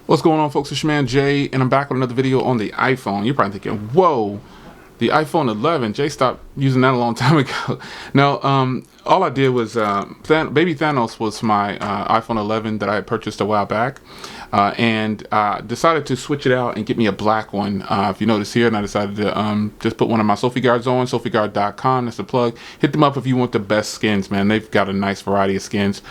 What's going on, folks? It's your man Jay, and I'm back with another video on the iPhone. You're probably thinking, whoa, the iPhone 11. Jay stopped using that a long time ago. No, all I did was, Baby Thanos was my iPhone 11 that I had purchased a while back, and decided to switch it out and get me a black one. If you notice here, and I decided to just put one of my Sophie guards on, sophieguard.com, that's the plug. Hit them up if you want the best skins, man. They've got a nice variety of skins.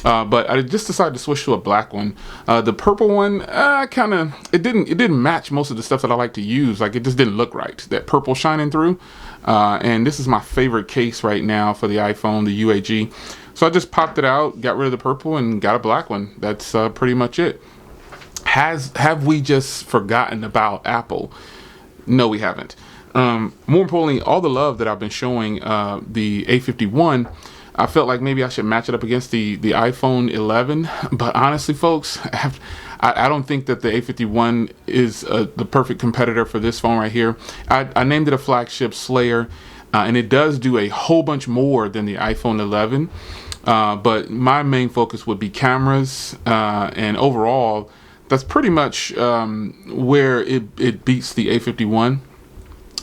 But I just decided to switch to a black one. The purple one, it didn't match most of the stuff that I like to use. Like, it just didn't look right. That purple shining through. And this is my favorite case right now for the iPhone, the UAG. So I just popped it out, got rid of the purple, and got a black one. That's pretty much it. Have we just forgotten about Apple? No, we haven't. More importantly, all the love that I've been showing the A51, I felt like maybe I should match it up against the iPhone 11, but honestly, folks, I don't think that the A51 is the perfect competitor for this phone right here. I named it a flagship slayer, and it does do a whole bunch more than the iPhone 11, but my main focus would be cameras, and overall, that's pretty much where it beats the A51.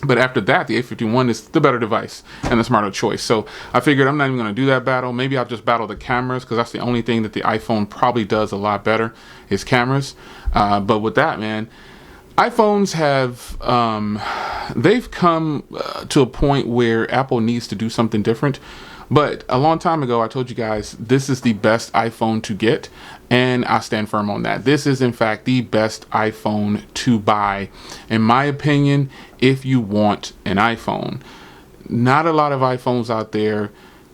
But after that, the A51 is the better device and the smarter choice. So I figured I'm not even going to do that battle. Maybe I'll just battle the cameras, because that's the only thing that the iPhone probably does a lot better is cameras. But with that, man, iPhones have, they've come to a point where Apple needs to do something different. But a long time ago, I told you guys, this is the best iPhone to get, and I stand firm on that. This is, in fact, the best iPhone to buy, in my opinion, if you want an iPhone. Not a lot of iPhones out there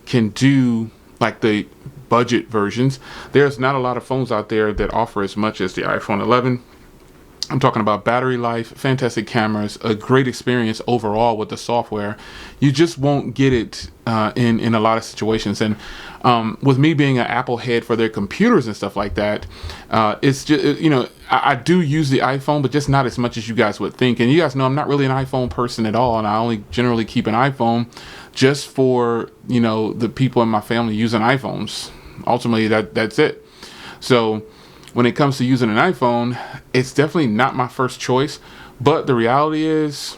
can do, like the budget versions. There's not a lot of phones out there that offer as much as the iPhone 11. I'm talking about battery life, fantastic cameras, a great experience overall with the software. You just won't get it in a lot of situations. And with me being an Apple head for their computers and stuff like that, it's just, I do use the iPhone, but just not as much as you guys would think. And you guys know I'm not really an iPhone person at all, and I only generally keep an iPhone just for, the people in my family using iPhones. Ultimately, that's it. So when it comes to using an iPhone, it's definitely not my first choice, but the reality is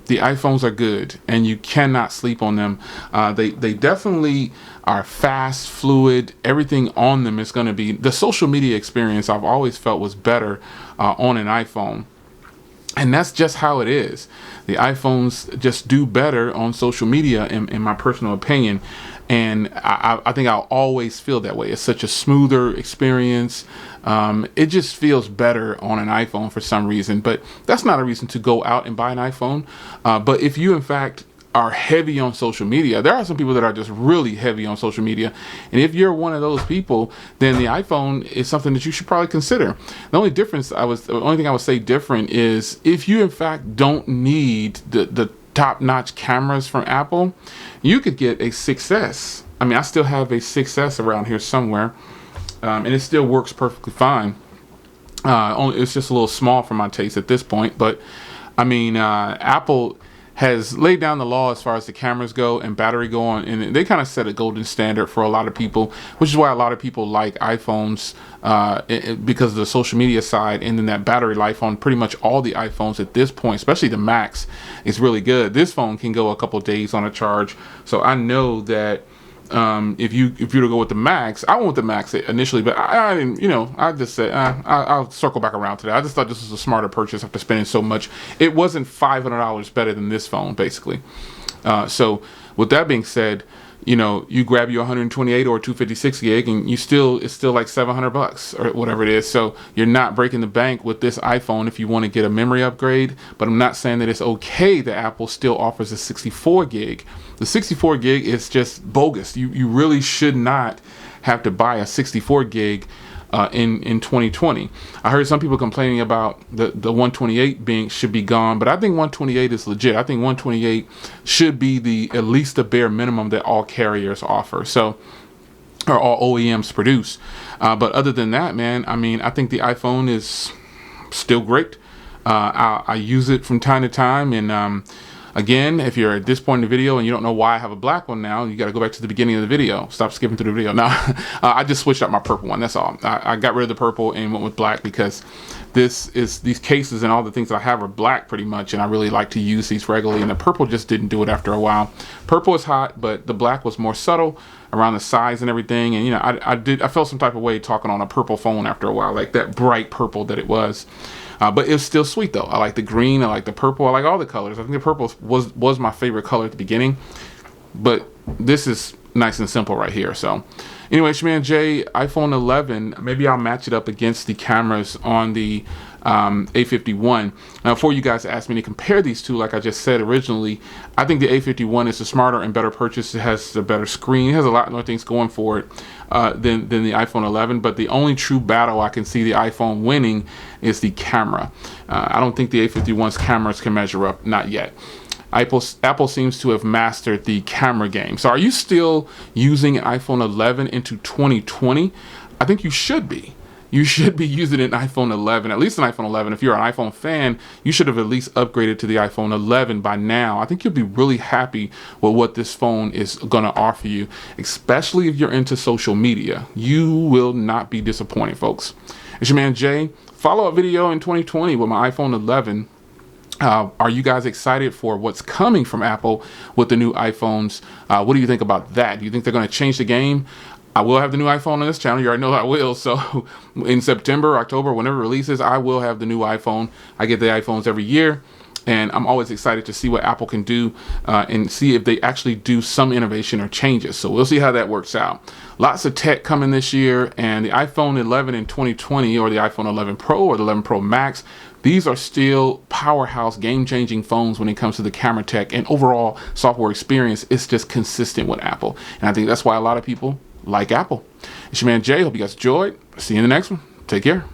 the iPhones are good and you cannot sleep on them. They definitely are fast, fluid. Everything on them is going to be, the social media experience I've always felt was better on an iPhone. And that's just how it is. The iPhones just do better on social media, in my personal opinion. And I think I'll always feel that way. It's such a smoother experience. It just feels better on an iPhone for some reason. But that's not a reason to go out and buy an iPhone. But if you, in fact, are heavy on social media, there are some people that are just really heavy on social media, and if you're one of those people, then the iPhone is something that you should probably consider. The only thing I would say different is if you in fact don't need the top-notch cameras from Apple, you could get a 6S. I mean, I still have a 6S around here somewhere, and it still works perfectly fine. It's just a little small for my taste at this point, but I mean, Apple has laid down the law as far as the cameras go and battery go on, and they kind of set a golden standard for a lot of people, which is why a lot of people like iPhones because of the social media side, and then that battery life on pretty much all the iPhones at this point, especially the Max, is really good. This phone can go a couple days on a charge, so I know that if you were to go with the Max, I went with the Max initially, but I didn't, I just said I'll circle back around to that. I just thought this was a smarter purchase after spending so much. It wasn't $500 better than this phone, basically. So with that being said, you grab your 128 or 256 gig, and it's still like $700 or whatever it is. So you're not breaking the bank with this iPhone if you want to get a memory upgrade. But I'm not saying that it's okay that Apple still offers a 64 gig. The 64 gig is just bogus. You really should not have to buy a 64 gig in 2020. I heard some people complaining about the 128 should be gone, but I think 128 is legit. I think 128 should be at least the bare minimum that all carriers offer, or all OEMs produce. But other than that, man, I mean, I think the iPhone is still great. I use it from time to time, and Again, if you're at this point in the video and you don't know why I have a black one now, you got to go back to the beginning of the video. Stop skipping through the video. Now, I just switched out my purple one. That's all. I got rid of the purple and went with black because these cases and all the things that I have are black pretty much, and I really like to use these regularly, and the purple just didn't do it after a while. Purple is hot, but the black was more subtle around the size and everything, and I felt some type of way talking on a purple phone after a while, like that bright purple that it was. But it was still sweet though. I like the green, I like the purple, I like all the colors. I think the purple was my favorite color at the beginning, but this is nice and simple right here. So anyway, it's your man Jay, iPhone 11. Maybe I'll match it up against the cameras on the A51. Now, for you guys to ask me to compare these two, like I just said originally, I think the A51 is a smarter and better purchase. It has a better screen. It has a lot more things going for it than the iPhone 11. But the only true battle I can see the iPhone winning is the camera. I don't think the A51's cameras can measure up, not yet. Apple seems to have mastered the camera game. So are you still using an iPhone 11 into 2020? I think you should be. You should be using an iPhone 11, at least an iPhone 11. If you're an iPhone fan, you should have at least upgraded to the iPhone 11 by now. I think you'll be really happy with what this phone is going to offer you, especially if you're into social media. You will not be disappointed, folks. It's your man Jay. Follow-up video in 2020 with my iPhone 11. Are you guys excited for what's coming from Apple with the new iPhones? What do you think about that? Do you think they're going to change the game? I will have the new iPhone on this channel. You already know I will. So in September, October, whenever it releases, I will have the new iPhone. I get the iPhones every year, and I'm always excited to see what Apple can do and see if they actually do some innovation or changes. So we'll see how that works out. Lots of tech coming this year, and the iPhone 11 in 2020, or the iPhone 11 Pro or the 11 Pro Max, these are still powerhouse, game-changing phones when it comes to the camera tech and overall software experience. It's just consistent with Apple, and I think that's why a lot of people like Apple. It's your man Jay. Hope you guys enjoyed. See you in the next one. Take care.